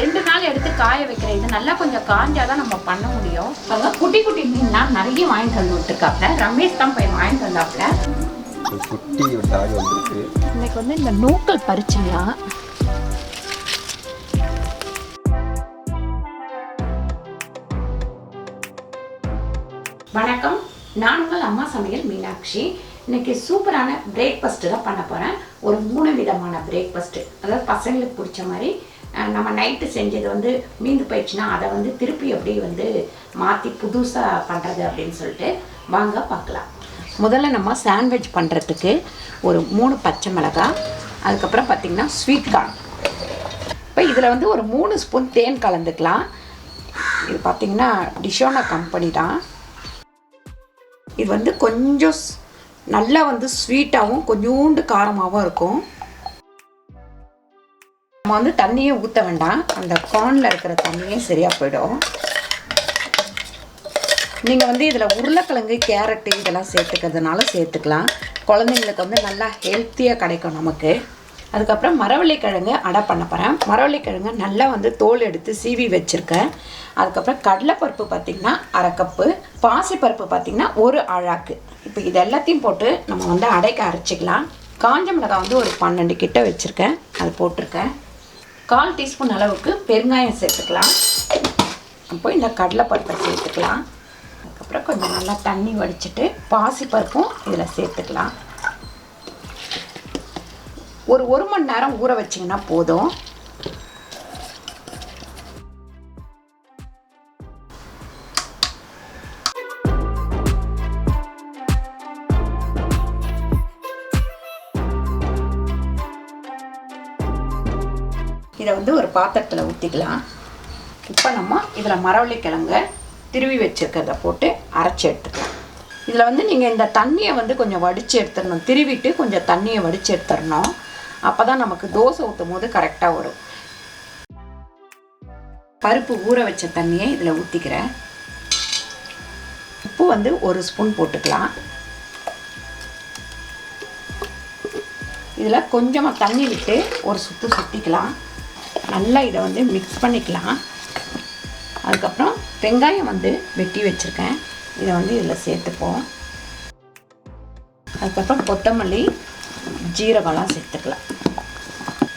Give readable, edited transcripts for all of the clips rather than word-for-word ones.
2 நாள் எடுத்து காய வைக்கிறேன். இது நல்லா கொஞ்சம் காஞ்சாதான் நம்ம பண்ண முடியும். குட்டி குட்டி மீன்லாம் நிறைய வாங்கிட்டு வந்து விட்டுருக்காப்ல. ரமேஷ் தான் போய் வாங்கிட்டு வந்தாப்ல. குட்டி டாக் வந்திருக்கு. இன்னைக்கு வந்து இந்த நூக்கல் பறிச்சுக்கலாம். வணக்கம், நான் உங்கள் அம்மா சமையல் மீனாட்சி. இன்னைக்கு சூப்பரான பிரேக்ஃபாஸ்ட் தான் பண்ண போகிறேன். ஒரு 3 விதமான பிரேக்ஃபாஸ்ட்டு, அதாவது பசங்களுக்கு பிடிச்ச மாதிரி. நம்ம நைட்டு செஞ்சது வந்து மீந்து போயிடுச்சுன்னா அதை வந்து திருப்பி எப்படி வந்து மாற்றி புதுசாக பண்ணுறது அப்படின்னு சொல்லிட்டு வாங்க பார்க்கலாம். முதல்ல நம்ம சாண்ட்விச் பண்ணுறதுக்கு ஒரு 3 பச்சை மிளகாய், அதுக்கப்புறம் பார்த்திங்கன்னா ஸ்வீட் கார்ன். இப்போ இதில் வந்து ஒரு 3 ஸ்பூன் தேன் கலந்துக்கலாம். இது பார்த்திங்கன்னா டிசானோ கம்பெனி தான். இது வந்து கொஞ்சம் நல்லா வந்து ஸ்வீட்டாகவும் கொஞ்சோண்டு காரமாகவும் இருக்கும். நம்ம வந்து தண்ணியே ஊற்ற வேண்டாம், அந்த கார்னில் இருக்கிற தண்ணியே சரியாக போயிடும். நீங்கள் வந்து இதில் உருளைக்கிழங்கு, கேரட்டு இதெல்லாம் சேர்த்துக்கிறதுனால சேர்த்துக்கலாம். குழந்தைங்களுக்கு வந்து நல்லா ஹெல்த்தியாக கிடைக்கும் நமக்கு. அதுக்கப்புறம் மரவள்ளிக்கிழங்கு அடை பண்ண போகிறேன். மரவள்ளிக்கிழங்கு நல்லா வந்து தோல் எடுத்து சீவி வச்சுருக்கேன். அதுக்கப்புறம் கடலைப்பருப்பு பார்த்திங்கன்னா 1/2 கப்பு, பாசிப்பருப்பு பார்த்திங்கன்னா 1 அழாக்கு. இப்போ இது எல்லாத்தையும் போட்டு நம்ம வந்து அடைக்க அரைச்சிக்கலாம். காஞ்ச மிளகாய் வந்து ஒரு 12 கிட்ட வச்சுருக்கேன், அது போட்டிருக்கேன். 1/4 டீஸ்பூன் அளவுக்கு பெருங்காயம் சேர்த்துக்கலாம். அப்போ இந்த கடலைப்பருப்பை சேர்த்துக்கலாம். அதுக்கப்புறம் கொஞ்சம் நல்லா தண்ணி வடிச்சிட்டு பாசிப்பருப்பும் இதில் சேர்த்துக்கலாம். ஒரு 1 மணி நேரம் ஊற வச்சிங்கன்னா போதும். இதை வந்து ஒரு பாத்திரத்தில் ஊற்றிக்கலாம். இப்போ நம்ம இதில் மரவள்ளிக்கிழங்க திருவி வச்சுருக்கிறத போட்டு அரைச்சி எடுத்துக்கலாம். இதில் வந்து நீங்கள் இந்த தண்ணியை வந்து கொஞ்சம் வடித்து எடுத்துடணும். திருவிட்டு கொஞ்சம் தண்ணியை வடித்து எடுத்துடணும். அப்போ தான் நமக்கு தோசை ஊற்றும் போது கரெக்டாக வரும். பருப்பு ஊற வச்ச தண்ணியை இதில் ஊற்றிக்கிறேன். உப்பு வந்து 1 ஸ்பூன் போட்டுக்கலாம். இதில் கொஞ்சமாக தண்ணி விட்டு ஒரு சுற்று சுற்றிக்கலாம். நல்லா இதை வந்து மிக்ஸ் பண்ணிக்கலாம். அதுக்கப்புறம் வெங்காயம் வந்து வெட்டி வச்சுருக்கேன், இதை வந்து இதில் சேர்த்துப்போம். அதுக்கப்புறம் கொத்தமல்லி, ஜீரகம்லாம் சேர்த்துக்கலாம்.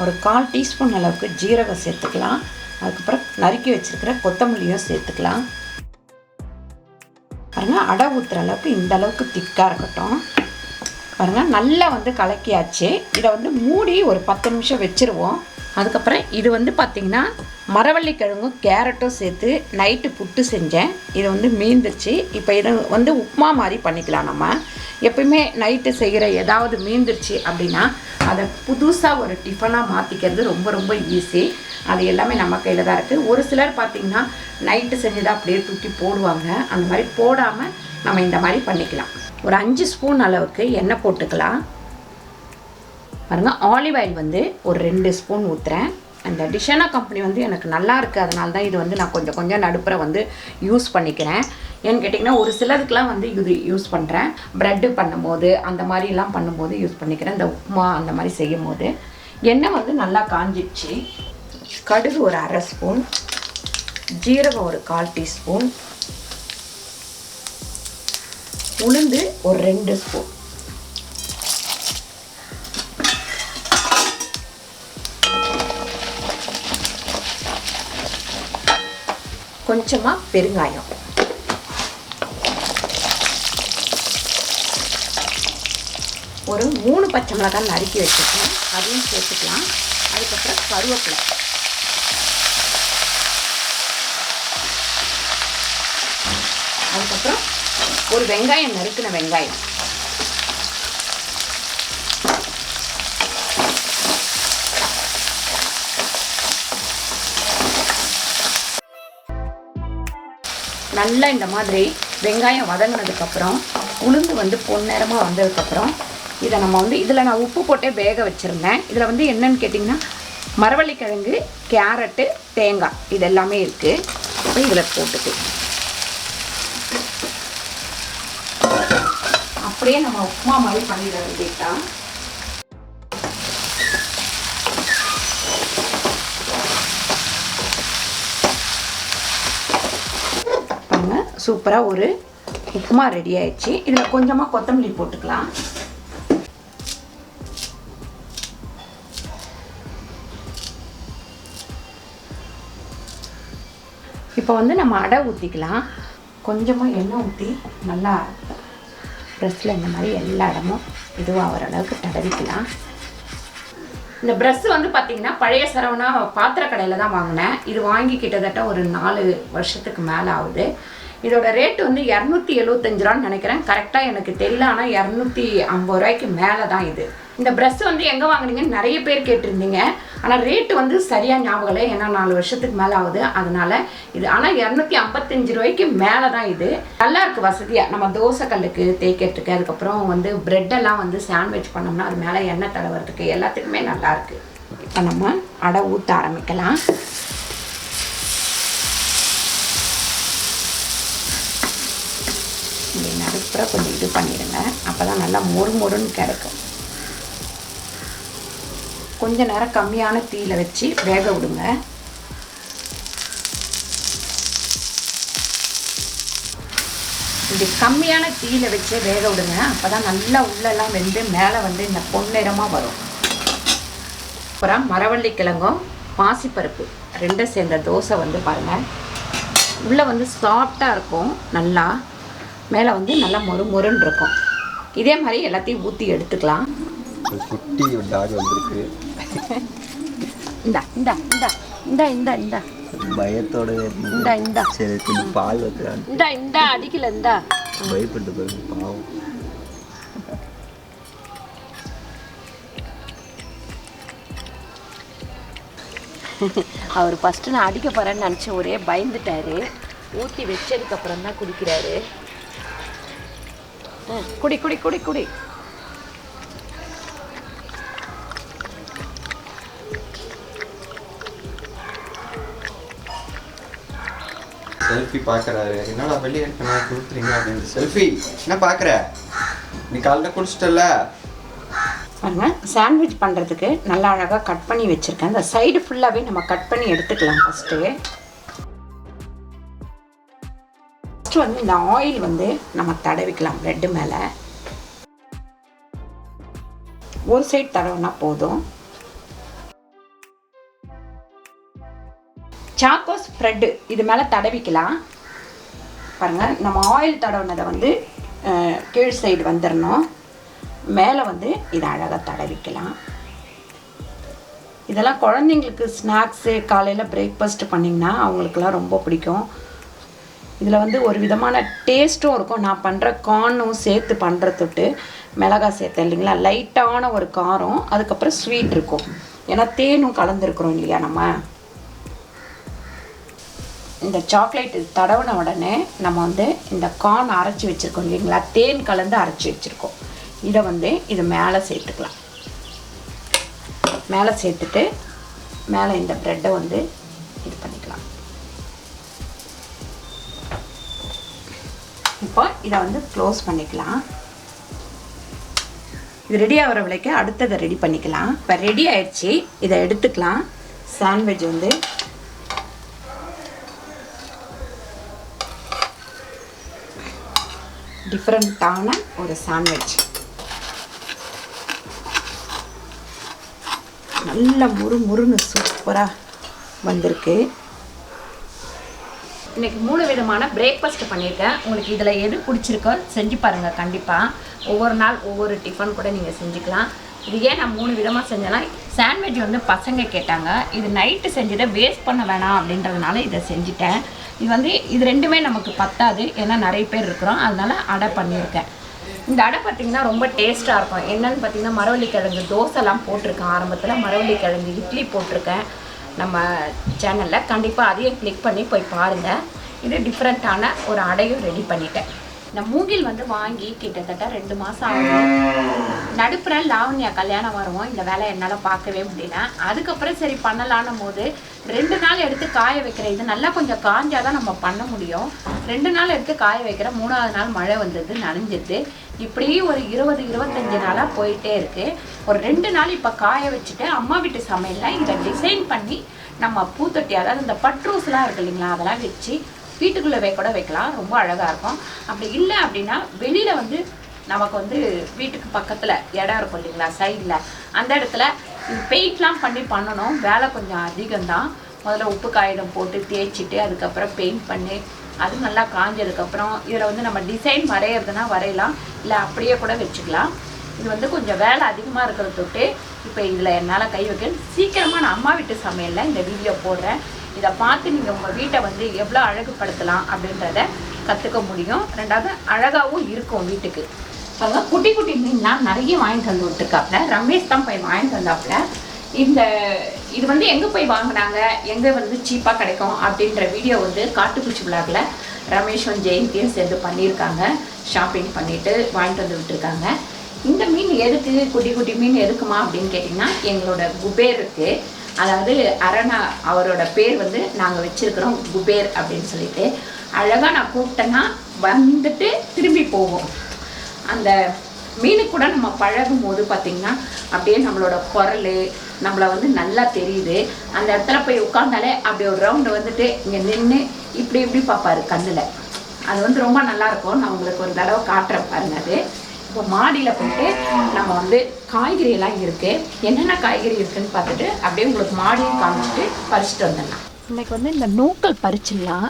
ஒரு 1/4 டீஸ்பூன் அளவுக்கு ஜீரகம் சேர்த்துக்கலாம். அதுக்கப்புறம் நறுக்கி வச்சுருக்கிற கொத்தமல்லியும் சேர்த்துக்கலாம். பாருங்கள், அடை ஊற்றுற அளவுக்கு இந்த அளவுக்கு திக்காக இருக்கட்டும். பாருங்கள், நல்லா வந்து கலக்கியாச்சு. இதை வந்து மூடி ஒரு 10 நிமிஷம் வச்சுருவோம். அதுக்கப்புறம் இது வந்து பார்த்திங்கன்னா மரவள்ளிக்கிழங்கும் கேரட்டும் சேர்த்து நைட்டு புட்டு செஞ்சேன். இது வந்து மீந்துருச்சு. இப்போ இதை வந்து உப்புமா மாதிரி பண்ணிக்கலாம். நம்ம எப்பயுமே நைட்டு செய்கிற ஏதாவது மீந்துருச்சு அப்படின்னா அதை புதுசாக ஒரு டிஃபனாக மாற்றிக்கிறது ரொம்ப ரொம்ப ஈஸி. அது எல்லாமே நம்ம கையில் தான் இருக்குது. ஒரு சிலர் பார்த்திங்கன்னா நைட்டு செஞ்சுதான் அப்படியே தூக்கி போடுவாங்க. அந்த மாதிரி போடாமல் நம்ம இந்த மாதிரி பண்ணிக்கலாம். ஒரு 5 ஸ்பூன் அளவுக்கு எண்ணெய் போட்டுக்கலாம். பாருங்கள், ஆலிவ் ஆயில் வந்து ஒரு 2 ஸ்பூன் ஊற்றுறேன். அந்த டிசானோ கம்பெனி வந்து எனக்கு நல்லா இருக்குது, அதனால தான் இது வந்து நான் கொஞ்சம் நடுப்புற வந்து யூஸ் பண்ணிக்கிறேன். ஏன்னு கேட்டிங்கன்னா ஒரு சிலருக்குலாம் வந்து இது யூஸ் பண்ணுறேன். ப்ரெட்டு பண்ணும்போது அந்த மாதிரிலாம் பண்ணும்போது யூஸ் பண்ணிக்கிறேன். இந்த உப்புமா அந்த மாதிரி செய்யும் போது. எண்ணெய் வந்து நல்லா காஞ்சிடுச்சு. கடுகு ஒரு 1/2 ஸ்பூன், ஜீரகம் ஒரு 1/4 டீஸ்பூன், உளுந்து ஒரு 2 ஸ்பூன், கொஞ்சமாக பெருங்காயம், ஒரு 3 பச்சை மிளகாய் நறுக்கி வச்சுருக்கேன், அதையும் சேர்த்துக்கலாம். அதுக்கப்புறம் கருவேப்பிலை, அதுக்கப்புறம் ஒரு வெங்காயம், நறுக்கின வெங்காயம், நல்லா இந்த மாதிரி வெங்காயம் வதங்கினதுக்கப்புறம் உளுந்து வந்து பொன்னிறமாக வந்ததுக்கப்புறம் இதை நம்ம வந்து இதில் நான் உப்பு போட்டே வேக வச்சுருந்தேன். இதில் வந்து என்னன்னு கேட்டிங்கன்னா மரவள்ளிக்கிழங்கு, கேரட்டு, தேங்காய் இது எல்லாமே இருக்குது. இப்போ இதில் போட்டுக்கலாம். அப்படியே நம்ம உப்புமா மாதிரி பண்ணிட வேண்டியதுதான். சூப்பராக ஒரு உப்புமா ரெடி ஆயிடுச்சு. இதில் கொஞ்சமாக கொத்தமல்லி போட்டுக்கலாம். இப்போ வந்து நம்ம அடை ஊற்றிக்கலாம். கொஞ்சமாக எண்ணெய் ஊற்றி நல்லா ப்ரெஷ்ஷில் இந்த மாதிரி எல்லா இடமும் இதுவாக வர அளவுக்கு தடவிக்கலாம். இந்த ப்ரெஷ் வந்து பார்த்திங்கன்னா பழைய சரவணா பாத்திர கடையில் தான் வாங்கினேன். இது வாங்கி கிட்டத்தட்ட ஒரு 4 வருஷத்துக்கு மேலே ஆகுது. இதோட ரேட்டு வந்து 275 ரூபான்னு நினைக்கிறேன். கரெக்டாக எனக்கு தெரியல, ஆனால் 250 ரூபாய்க்கு மேலே தான் இது. இந்த ப்ரெஷ் வந்து எங்கே வாங்குனீங்கன்னு நிறைய பேர் கேட்டிருந்தீங்க. ஆனால் ரேட்டு வந்து சரியாக ஞாபகம் இல்லை, ஏன்னா 4 வருஷத்துக்கு மேலே ஆகுது. அதனால் இது ஆனால் 255 ரூபாய்க்கு மேலே தான் இது. நல்லா இருக்குது வசதியாக. நம்ம தோசை கல்லுக்கு தேய்க்கிறதுக்கு, அதுக்கப்புறம் வந்து ப்ரெட்டெல்லாம் வந்து சாண்ட்விச் பண்ணோம்னா அது மேலே எண்ணெய் தடவுறதுக்கு எல்லாத்துக்குமே நல்லாயிருக்கு. இப்போ நம்ம அடை ஊற்ற ஆரம்பிக்கலாம். இப்படி நடுப்புற கொஞ்சம் இது பண்ணிடுங்க, அப்போ தான் நல்லா மொறுன்னு கிடைக்கும். கொஞ்ச நேரம் கம்மியான தீயில வச்சு வேக விடுங்க. இப்படி கம்மியான தீயில வச்சு வேக விடுங்க, அப்போ தான் நல்லா உள்ளெல்லாம் வெந்து மேலே வந்து இந்த பொன்னிறமாக வரும். அப்புறம் மரவள்ளி கிழங்கும் பாசிப்பருப்பு ரெண்டும் சேர்ந்த தோசை வந்து பாருங்கள், உள்ளே வந்து சாஃப்டாக இருக்கும், நல்லா மேலே வந்து நல்லா மொறுன்னு இருக்கும். இதே மாதிரி எல்லாத்தையும் ஊற்றி எடுத்துக்கலாம். குட்டி ஒரு டாக் வந்திருக்கு. இந்தா இந்தா இந்தா இந்தா இந்தா இந்தா பயத்தோட இந்தா இந்தா சரி கொஞ்சம் பால் வைக்கிறான். இந்தா இந்தா அடிக்கல இந்தா பயப்பட்டு பாருங்க பாவம். அவர் ஃபஸ்ட்டு நான் அடிக்க போகிறேன்னு நினச்சி ஒரே பயந்துட்டாரு. ஊற்றி வச்சதுக்கப்புறம் தான் குடிக்கிறாரு. குடி குடி குடி குடி. செல்ஃபி பார்க்குறாரு. என்னடா வெளியே இருக்கணும் கொடுத்துறீங்க அப்படின்னு. செல்ஃபி என்ன பார்க்குற? நீ காலைல குடிச்சிட்டல. பாருங்க, சாண்ட்விச் பண்ணுறதுக்கு நல்லா அழகாக கட் பண்ணி வச்சுருக்கேன். இந்த சைடு ஃபுல்லாகவே நம்ம கட் பண்ணி எடுத்துக்கலாம். ஃபஸ்ட்டு வந்து இந்த ஆயில் வந்து நம்ம தடவிக்கலாம் ப்ரெட்டு மேலே. ஒரு சைடு தடவினா போதும். சாக்கோ ஸ்ப்ரெட்டு இது மேலே தடவிக்கலாம். பாருங்கள், நம்ம ஆயில் தடவினதை வந்து கீழ் சைடு வந்துடணும். மேலே வந்து இதை அழகாக தடவிக்கலாம். இதெல்லாம் குழந்தைங்களுக்கு ஸ்நாக்ஸு காலையில் பிரேக்ஃபாஸ்ட் பண்ணிங்கன்னா அவங்களுக்குலாம் ரொம்ப பிடிக்கும். இதில் வந்து ஒரு விதமான டேஸ்ட்டும் இருக்கும். நான் பண்ணுற கார்னும் சேர்த்து பண்ணுற தொட்டு மிளகாய் சேர்த்தேன் இல்லைங்களா, லைட்டான ஒரு காரம், அதுக்கப்புறம் ஸ்வீட் இருக்கும். ஏன்னா தேனும் கலந்துருக்குறோம் இல்லையா நம்ம. இந்த சாக்லேட் தடவின உடனே நம்ம வந்து இந்த கார்ன் அரைச்சி வச்சுருக்கோம் இல்லைங்களா, தேன் கலந்து அரைச்சி வச்சுருக்கோம். இதை வந்து இது மேலே சேர்த்துக்கலாம். மேலே சேர்த்துட்டு மேலே இந்த ப்ரெட்டை வந்து இது பண்ணிக்கலாம். இப்போ இதை வந்து க்ளோஸ் பண்ணிக்கலாம். இது ரெடி ஆகிற விலைக்கு அடுத்ததை ரெடி பண்ணிக்கலாம். இப்போ ரெடி ஆயிடுச்சு, இதை எடுத்துக்கலாம். சாண்ட்விச் வந்து டிஃப்ரெண்ட்டான ஒரு சாண்ட்விச், நல்ல முறுன்னு சூப்பராக வந்திருக்கு. இன்றைக்கி 3 விதமான பிரேக்ஃபாஸ்ட் பண்ணியிருக்கேன். உங்களுக்கு இதில் எது பிடிச்சிருக்கோ செஞ்சு பாருங்கள். கண்டிப்பாக ஒவ்வொரு நாள் ஒவ்வொரு டிஃபன் கூட நீங்கள் செஞ்சுக்கலாம். இது ஏன் நான் 3 விதமாக செஞ்சேன்னா, சாண்ட்விச் வந்து பசங்க கேட்டாங்க. இது நைட்டு செஞ்சதை வேஸ்ட் பண்ண வேணாம் அப்படின்றதுனால இதை செஞ்சுட்டேன். இது வந்து இது ரெண்டுமே நமக்கு பத்தாது, ஏன்னா நிறைய பேர் இருக்கிறோம், அதனால் அடை பண்ணியிருக்கேன். இந்த அடை பார்த்திங்கன்னா ரொம்ப டேஸ்ட்டாக இருக்கும். என்னென்னு பார்த்திங்கன்னா, மரவள்ளிக்கிழங்கு தோசைலாம் போட்டிருக்கேன். ஆரம்பத்தில் மரவள்ளிக்கிழங்கு இட்லி போட்டிருக்கேன் நம்ம சேனலில். கண்டிப்பாக அதையும் கிளிக் பண்ணி போய் பாருங்கள். இது டிஃப்ரெண்ட்டான ஒரு அடையும் ரெடி பண்ணிட்டேன். இந்த மூங்கில் வந்து வாங்கி கிட்டத்தட்ட 2 மாதம் ஆகும். நடுப்புற லாவண்யா கல்யாணம் வருவோம். இந்த வேலை என்னால் பார்க்கவே முடியல. அதுக்கப்புறம் சரி பண்ணலான்னும் போது 2 நாள் எடுத்து காய வைக்கிற, இது நல்லா கொஞ்சம் காஞ்சாதான் நம்ம பண்ண முடியும். 2 நாள் எடுத்து காய வைக்கிற, 3ஆவது நாள் மழை வந்தது, நனைஞ்சிது. இப்படி ஒரு 20-25 நாளாக போயிட்டே இருக்குது. ஒரு 2 நாள் இப்போ காய வச்சுட்டு அம்மா வீட்டு சமையலில் இதை டிசைன் பண்ணி நம்ம பூத்தொட்டி, அதாவது இந்த பட்ரூஸ்லாம் இருக்கு இல்லைங்களா, அதெல்லாம் வச்சு வீட்டுக்குள்ளே கூட வைக்கலாம், ரொம்ப அழகாக இருக்கும். அப்படி இல்லை அப்படின்னா வெளியில் வந்து நமக்கு வந்து வீட்டுக்கு பக்கத்தில் இடம் இருக்கும் இல்லைங்களா, சைடில், அந்த இடத்துல பெயிண்ட்லாம் பண்ணணும். வேலை கொஞ்சம் அதிகம்தான். முதல்ல உப்பு காகிதம் போட்டு தேய்ச்சிட்டு அதுக்கப்புறம் பெயிண்ட் பண்ணி அது நல்லா காஞ்சதுக்கப்புறம் இதில் வந்து நம்ம டிசைன் வரைகிறதுனா வரையலாம், இல்லை அப்படியே கூட வச்சுக்கலாம். இது வந்து கொஞ்சம் வேலை அதிகமாக இருக்கிறத தொட்டு இப்போ இதில் என்னால் கை வைக்க சீக்கிரமாக நான் அம்மா வீட்டு சமையலில் இந்த வீடியோ போடுறேன். இதை பார்த்து நீங்கள் உங்கள் வீட்டை வந்து எவ்வளோ அழகுபடுத்தலாம் அப்படின்றத கற்றுக்க முடியும். ரெண்டாவது அழகாகவும் இருக்கும் வீட்டுக்கு. பாருங்க, குட்டி குட்டி மீன்லாம் நிறைய வாங்கிட்டு வந்து விட்டுருக்காப்புல. ரமேஷ் தான் போய் வாங்கிட்டு வந்தாப்புல. இது வந்து எங்கே போய் வாங்கினாங்க, எங்கே வந்து சீப்பாக கிடைக்கும் அப்படின்ற வீடியோ வந்து காட்டுப்பூச்சி விழாவில் ரமேஷும் ஜெயந்தியும் சேர்ந்து பண்ணியிருக்காங்க. ஷாப்பிங் பண்ணிவிட்டு வாங்கிட்டு வந்து விட்டுருக்காங்க. இந்த மீன் எதுக்கு, குட்டி குட்டி மீன் எதுக்குமா அப்படின்னு கேட்டிங்கன்னா, எங்களோட குபேருக்கு, அதாவது அரணா அவரோட பேர் வந்து நாங்கள் வச்சுருக்கிறோம் குபேர் அப்படின்னு சொல்லிட்டு. அழகாக நான் கூப்பிட்டேன்னா வந்துட்டு திரும்பி போவோம். அந்த மீனுக்கு கூட நம்ம பழகும் போது பார்த்திங்கன்னா அப்படியே நம்மளோட குரல் நம்மளை வந்து நல்லா தெரியுது. அந்த இடத்துல போய் உட்காந்தாலே அப்படி ஒரு ரவுண்டு வந்துட்டு இங்கே நின்று இப்படி இப்படி பார்ப்பாரு கண்ணில். அது வந்து ரொம்ப நல்லாயிருக்கும். நான் உங்களுக்கு ஒரு தடவை காட்டுறேன் பாருங்க. அது இப்போ மாடியில் போயிட்டு நம்ம வந்து காய்கறியெல்லாம் இருக்குது, என்னென்ன காய்கறி இருக்குதுன்னு பார்த்துட்டு அப்படியே உங்களுக்கு மாடியை காமிச்சிட்டு பறிச்சுட்டு வந்துடலாம். இன்றைக்கி வந்து இந்த நூக்கல் பறிச்சிடலாம்.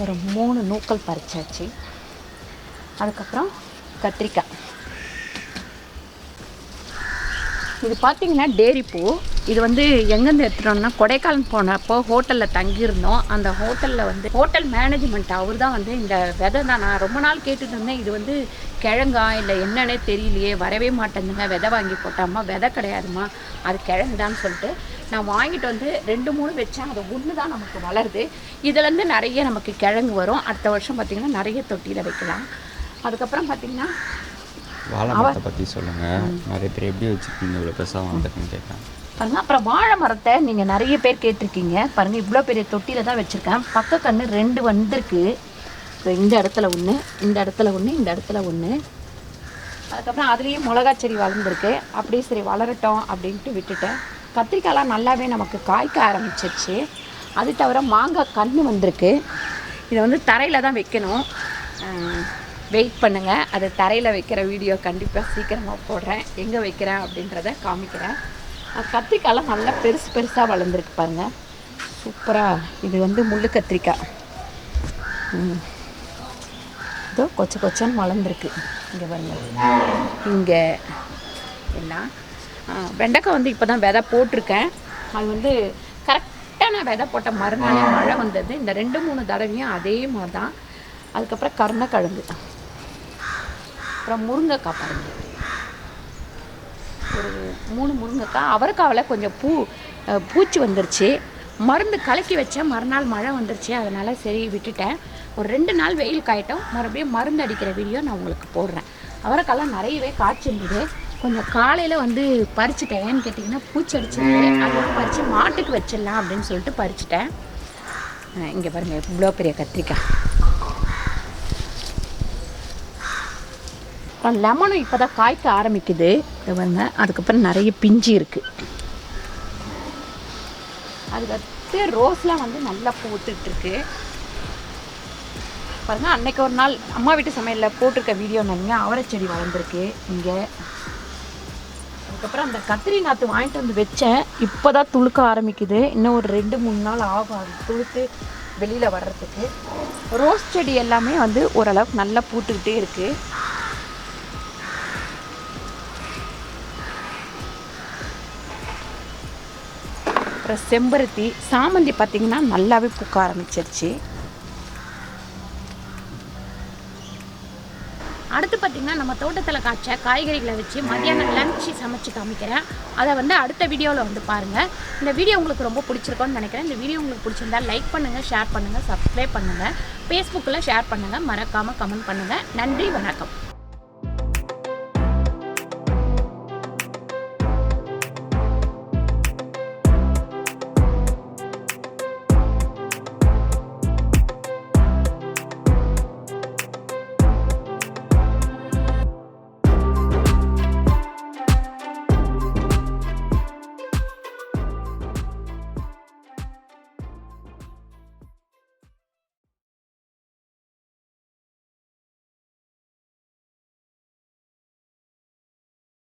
ஒரு 3 நூக்கல் பறிச்சாச்சு. அதுக்கப்புறம் கத்திரிக்காய். இது பார்த்திங்கன்னா டேரி பூ. இது வந்து எங்கேருந்து எடுத்துட்டோம்னா, கொடைக்கானல் போனப்போ ஹோட்டலில் தங்கியிருந்தோம். அந்த ஹோட்டலில் வந்து ஹோட்டல் மேனேஜ்மெண்ட் அவர் தான் வந்து இந்த விதை தான் நான் ரொம்ப நாள் கேட்டுட்டு இருந்தேன். இது வந்து கிழங்கா இல்லை என்னன்னே தெரியலையே, வரவே மாட்டேங்குதுங்க, விதை வாங்கி போட்டாம்மா. விதை கிடையாதுமா, அது கிழங்குதான்னு சொல்லிட்டு நான் வாங்கிட்டு வந்து 2-3 வச்சேன். அது ஒன்று தான் நமக்கு வளருது. இதுலேருந்து நிறைய நமக்கு கிழங்கு வரும். அடுத்த வருஷம் பார்த்திங்கன்னா நிறைய தொட்டியில் வைக்கலாம். அதுக்கப்புறம் பார்த்திங்கன்னா வாழை மரத்தை பற்றி சொல்லுங்கள். நிறைய பேர் எப்படி வச்சுருக்கீங்க, இவ்வளோ பெருசாக வந்துருக்குன்னு கேட்குறாங்க பாருங்கள். அப்புறம் வாழை மரத்தை நீங்கள் நிறைய பேர் கேட்டிருக்கீங்க பாருங்கள். இவ்வளோ பெரிய தொட்டியில் தான் வச்சுருக்கேன். பக்க கன்று 2 வந்திருக்கு. இப்போ இந்த இடத்துல ஒன்று, இந்த இடத்துல ஒன்று, இந்த இடத்துல ஒன்று. அதுக்கப்புறம் அதுலேயும் மிளகா செடி வளர்ந்துருக்கு. அப்படியே சரி வளரட்டும் அப்படின்ட்டு விட்டுட்டேன். கத்திரிக்காயெலாம் நல்லாவே நமக்கு காய்க்க ஆரம்பிச்சிருச்சு. அது தவிர மாங்காய் கன்று வந்திருக்கு. இதை வந்து தரையில் தான் வைக்கணும். வெயிட் பண்ணுங்கள், அது தரையில் வைக்கிற வீடியோ கண்டிப்பாக சீக்கிரமாக போடுறேன். எங்கே வைக்கிறேன் அப்படின்றத காமிக்கிறேன். கத்திரிக்காயெலாம் நல்லா பெருசாக வளர்ந்துருக்கு பாருங்கள், சூப்பராக. இது வந்து முள்ளு கத்திரிக்காய். இதோ கொச்சன்னு வளர்ந்துருக்கு. இங்கே பாருங்கள், இங்கே எல்லாம். வெண்டைக்காய் வந்து இப்போ தான் விதை போட்டிருக்கேன். அது வந்து கரெக்டாக நான் விதை போட்ட மறுநாளே மழை வந்தது. இந்த 2-3 தடவையும் அதே மாதிரி தான். அதுக்கப்புறம் கருணக்கிழங்கு, அப்புறம் முருங்கைக்காய் பாருங்கள், ஒரு 3 முருங்கைக்காய். அவரைக்காவில் கொஞ்சம் பூச்சி வந்துருச்சு. மருந்து கலக்கி வச்சேன், மறுநாள் மழை வந்துருச்சு. அதனால் சரி விட்டுட்டேன். ஒரு 2 நாள் வெயில் காயட்டும், மறுபடியும் மருந்து அடிக்கிற வீடியோ நான் உங்களுக்கு போடுறேன். அவரைக்காலாம் நிறையவே காய்ச்சிருந்தது. கொஞ்சம் காலையில் வந்து பறிச்சுட்டேன். ஏன்னு கேட்டிங்கன்னா பூச்சி அடிச்சிருக்கு. அது வந்து பறித்து மாட்டுக்கு வச்சிடலாம் அப்படின்னு சொல்லிட்டு பறிச்சுட்டேன். இங்கே பாருங்கள் இவ்வளோ பெரிய கத்திரிக்காய். லெமனும் இப்போ தான் காய்க்க ஆரம்பிக்குது. இது பாருங்க, அதுக்கப்புறம் நிறைய பிஞ்சு இருக்குது. அதுக்கடுத்து ரோஸ்லாம் வந்து நல்லா பூத்துட்ருக்கு பாருங்கள். அன்றைக்கி ஒரு நாள் அம்மா வீட்டு சமையலில் போட்டிருக்க வீடியோ நினைங்க. அவரை செடி வளர்ந்துருக்கு இங்கே. அதுக்கப்புறம் அந்த கத்திரி நாற்று வாங்கிட்டு வந்து வச்சேன். இப்போ தான் துளுக்க ஆரம்பிக்குது. இன்னும் ஒரு 2-3 நாள் ஆகும் அது துளுத்து வெளியில் வர்றதுக்கு. ரோஸ் செடி எல்லாமே வந்து ஓரளவுக்கு நல்லா பூத்துக்கிட்டே இருக்குது. அப்புறம் செம்பருத்தி, சாமந்தி பார்த்திங்கன்னா நல்லாவே பூக்க ஆரம்பிச்சிருச்சு. அடுத்து பார்த்திங்கன்னா நம்ம தோட்டத்தில் காய்ச்ச காய்கறிகளை வச்சு மதியானம் லஞ்சு சமைச்சு காமிக்கிறேன். அதை வந்து அடுத்த வீடியோவில் வந்து பாருங்கள். இந்த வீடியோ உங்களுக்கு ரொம்ப பிடிச்சிருக்கோன்னு நினைக்கிறேன். இந்த வீடியோ உங்களுக்கு பிடிச்சிருந்தா லைக் பண்ணுங்கள், ஷேர் பண்ணுங்கள், சப்ஸ்கிரைப் பண்ணுங்கள், ஃபேஸ்புக்கில் ஷேர் பண்ணுங்கள், மறக்காமல் கமெண்ட் பண்ணுங்கள். நன்றி, வணக்கம்.